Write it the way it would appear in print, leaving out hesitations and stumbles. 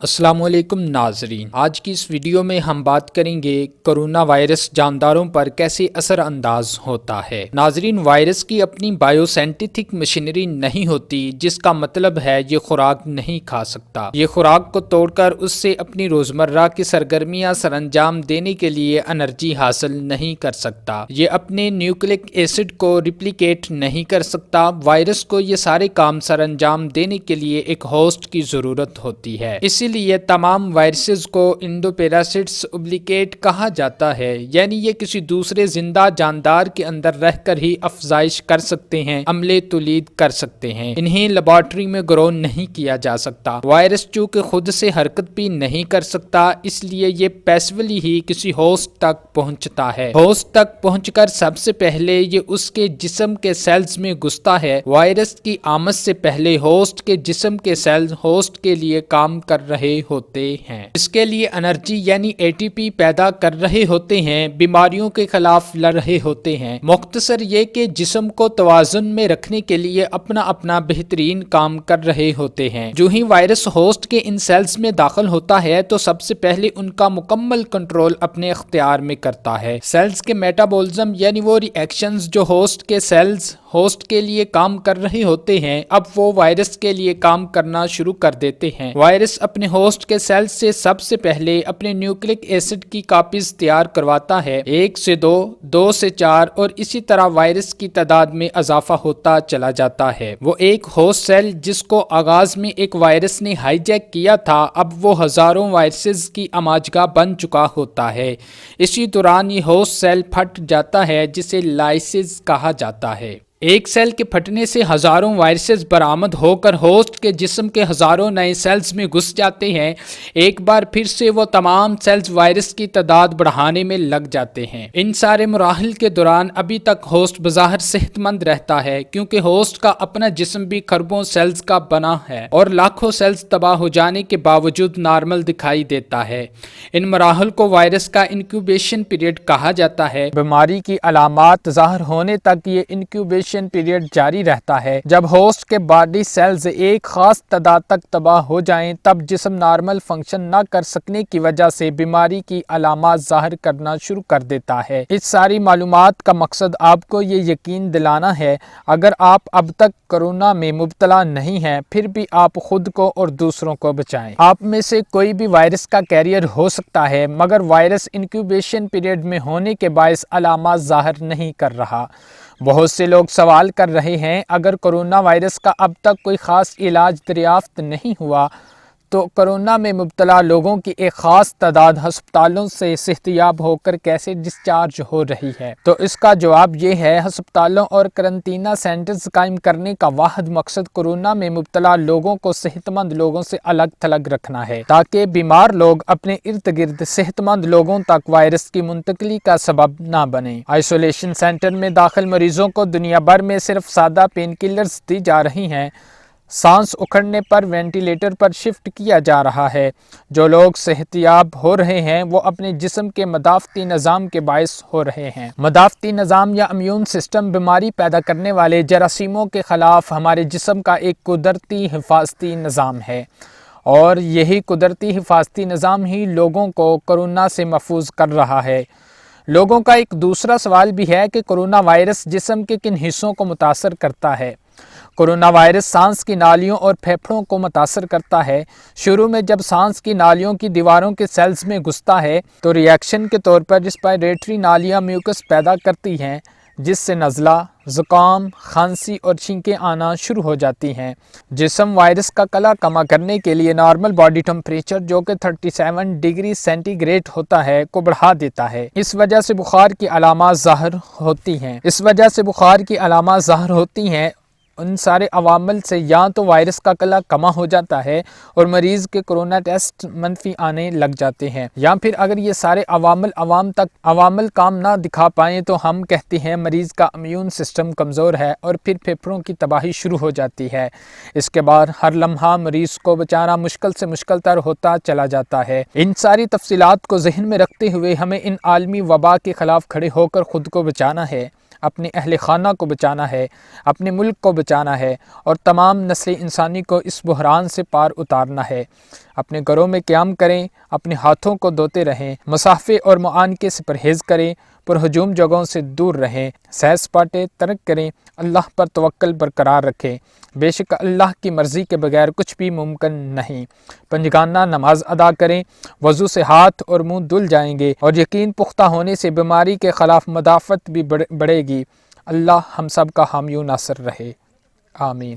السلام علیکم ناظرین، آج کی اس ویڈیو میں ہم بات کریں گے کرونا وائرس جانداروں پر کیسے اثر انداز ہوتا ہے۔ ناظرین، وائرس کی اپنی بائیو سائنٹیفک مشینری نہیں ہوتی، جس کا مطلب ہے یہ خوراک نہیں کھا سکتا۔ یہ خوراک کو توڑ کر اس سے اپنی روزمرہ کی سرگرمیاں سر انجام دینے کے لیے انرجی حاصل نہیں کر سکتا۔ یہ اپنے نیوکلک ایسڈ کو ریپلیکیٹ نہیں کر سکتا۔ وائرس کو یہ سارے کام سر انجام دینے کے لیے ایک ہوسٹ کی ضرورت ہوتی ہے۔ اسی لیے تمام وائرسز کو انڈوپیراسٹس اوبلیکیٹ کہا جاتا ہے، یعنی یہ کسی دوسرے زندہ جاندار کے اندر رہ کر ہی افزائش کر سکتے ہیں، عملے تولید کر سکتے ہیں۔ انہیں لیبارٹری میں گرو نہیں کیا جا سکتا۔ وائرس چونکہ خود سے حرکت بھی نہیں کر سکتا، اس لیے یہ پیسولی ہی کسی ہوسٹ تک پہنچتا ہے۔ ہوسٹ تک پہنچ کر سب سے پہلے یہ اس کے جسم کے سیلز میں گھستا ہے۔ وائرس کی آمد سے پہلے ہوسٹ کے جسم کے سیلز ہوسٹ کے لیے کام کر رہے ہوتے ہیں، اس کے لیے انرجی یعنی ATP پیدا کر رہے ہوتے ہیں، بیماریوں کے خلاف لڑ رہے ہوتے ہیں۔ مختصر یہ کہ جسم کو توازن میں رکھنے کے لیے اپنا اپنا بہترین کام کر رہے ہوتے ہیں۔ جو ہی وائرس ہوسٹ کے ان سیلز میں داخل ہوتا ہے تو سب سے پہلے ان کا مکمل کنٹرول اپنے اختیار میں کرتا ہے۔ سیلز کے میٹابولزم یعنی وہ ری ایکشنز جو ہوسٹ کے سیلز ہوسٹ کے لیے کام کر رہے ہوتے ہیں، اب وہ وائرس کے لیے کام کرنا شروع کر دیتے ہیں۔ وائرس اپنے ہوسٹ کے سیلز سے سب سے پہلے اپنے نیوکلک ایسڈ کی کاپیز تیار کرواتا ہے، 1 سے 2، 2 سے 4 اور اسی طرح وائرس کی تعداد میں اضافہ ہوتا چلا جاتا ہے۔ وہ ایک ہوسٹ سیل جس کو آغاز میں ایک وائرس نے ہائی جیک کیا تھا، اب وہ ہزاروں وائرسز کی آماجگاہ بن چکا ہوتا ہے۔ اسی دوران یہ ہوسٹ سیل پھٹ جاتا ہے، جسے لائسز کہا جاتا ہے۔ ایک سیل کے پھٹنے سے ہزاروں وائرسز برآمد ہو کر ہوسٹ کے جسم کے ہزاروں نئے سیلز میں گھس جاتے ہیں۔ ایک بار پھر سے وہ تمام سیلز وائرس کی تعداد بڑھانے میں لگ جاتے ہیں۔ ان سارے مراحل کے دوران ابھی تک ہوسٹ بظاہر صحت مند رہتا ہے، کیونکہ ہوسٹ کا اپنا جسم بھی کھربوں سیلز کا بنا ہے اور لاکھوں سیلز تباہ ہو جانے کے باوجود نارمل دکھائی دیتا ہے۔ ان مراحل کو وائرس کا انکیوبیشن پیریڈ کہا جاتا ہے۔ بیماری کی علامات ظاہر ہونے تک یہ انکیوبیشن پیریڈ جاری رہتا ہے۔ جب ہوسٹ کے باڈی سیلز ایک خاص تعداد تک تباہ ہو جائیں، تب جسم نارمل فنکشن نہ کر سکنے کی وجہ سے بیماری کی علامات ظاہر کرنا شروع کر دیتا ہے۔ اس ساری معلومات کا مقصد آپ کو یہ یقین دلانا ہے، اگر آپ اب تک کرونا میں مبتلا نہیں ہیں، پھر بھی آپ خود کو اور دوسروں کو بچائیں۔ آپ میں سے کوئی بھی وائرس کا کیریئر ہو سکتا ہے، مگر وائرس انکیوبیشن پیریڈ میں ہونے کے باعث علامات ظاہر نہیں کر رہا۔ بہت سے لوگ سوال کر رہے ہیں، اگر کرونا وائرس کا اب تک کوئی خاص علاج دریافت نہیں ہوا تو کرونا میں مبتلا لوگوں کی ایک خاص تعداد ہسپتالوں سے صحتیاب ہو کر کیسے ڈسچارج ہو رہی ہے؟ تو اس کا جواب یہ ہے، ہسپتالوں اور قرنطینہ سینٹرز قائم کرنے کا واحد مقصد کرونا میں مبتلا لوگوں کو صحت مند لوگوں سے الگ تھلگ رکھنا ہے، تاکہ بیمار لوگ اپنے ارد گرد صحت مند لوگوں تک وائرس کی منتقلی کا سبب نہ بنیں۔ آئسولیشن سینٹر میں داخل مریضوں کو دنیا بھر میں صرف سادہ پین کلرز دی جا رہی ہیں، سانس اکھڑنے پر وینٹیلیٹر پر شفٹ کیا جا رہا ہے۔ جو لوگ صحتیاب ہو رہے ہیں وہ اپنے جسم کے مدافعتی نظام کے باعث ہو رہے ہیں۔ مدافعتی نظام یا امیون سسٹم بیماری پیدا کرنے والے جراثیموں کے خلاف ہمارے جسم کا ایک قدرتی حفاظتی نظام ہے، اور یہی قدرتی حفاظتی نظام ہی لوگوں کو کرونا سے محفوظ کر رہا ہے۔ لوگوں کا ایک دوسرا سوال بھی ہے کہ کرونا وائرس جسم کے کن حصوں کو متاثر کرتا ہے؟ کرونا وائرس سانس کی نالیوں اور پھیپھڑوں کو متاثر کرتا ہے۔ شروع میں جب سانس کی نالیوں کی دیواروں کے سیلز میں گھستا ہے تو ری ایکشن کے طور پر ریسپائریٹری نالیاں میوکس پیدا کرتی ہیں، جس سے نزلہ، زکام، کھانسی اور چھینکیں آنا شروع ہو جاتی ہیں۔ جسم وائرس کا کلا کما کرنے کے لیے نارمل باڈی ٹمپریچر، جو کہ 37 ڈگری سینٹی گریڈ ہوتا ہے، کو بڑھا دیتا ہے۔ اس وجہ سے بخار کی علامات ظاہر ہوتی ہیں۔ ان سارے عوامل سے یا تو وائرس کا کلا کما ہو جاتا ہے اور مریض کے کرونا ٹیسٹ منفی آنے لگ جاتے ہیں، یا پھر اگر یہ سارے عوامل کام نہ دکھا پائیں تو ہم کہتے ہیں مریض کا امیون سسٹم کمزور ہے اور پھر پھیپھڑوں کی تباہی شروع ہو جاتی ہے۔ اس کے بعد ہر لمحہ مریض کو بچانا مشکل سے مشکل تر ہوتا چلا جاتا ہے۔ ان ساری تفصیلات کو ذہن میں رکھتے ہوئے ہمیں ان عالمی وبا کے خلاف کھڑے ہو کر خود کو بچانا ہے۔ اپنے اہل خانہ کو بچانا ہے، اپنے ملک کو بچانا ہے اور تمام نسل انسانی کو اس بحران سے پار اتارنا ہے۔ اپنے گھروں میں قیام کریں، اپنے ہاتھوں کو دھوتے رہیں، مصافحے اور معانقے سے پرہیز کریں، پرہجوم جگہوں سے دور رہیں، سیر سپاٹے ترک کریں، اللہ پر توکل برقرار رکھیں۔ بے شک اللہ کی مرضی کے بغیر کچھ بھی ممکن نہیں۔ پنجگانہ نماز ادا کریں، وضو سے ہاتھ اور منہ دھل جائیں گے اور یقین پختہ ہونے سے بیماری کے خلاف مدافعت بھی بڑھے گی۔ اللہ ہم سب کا حامی و ناصر رہے، آمین۔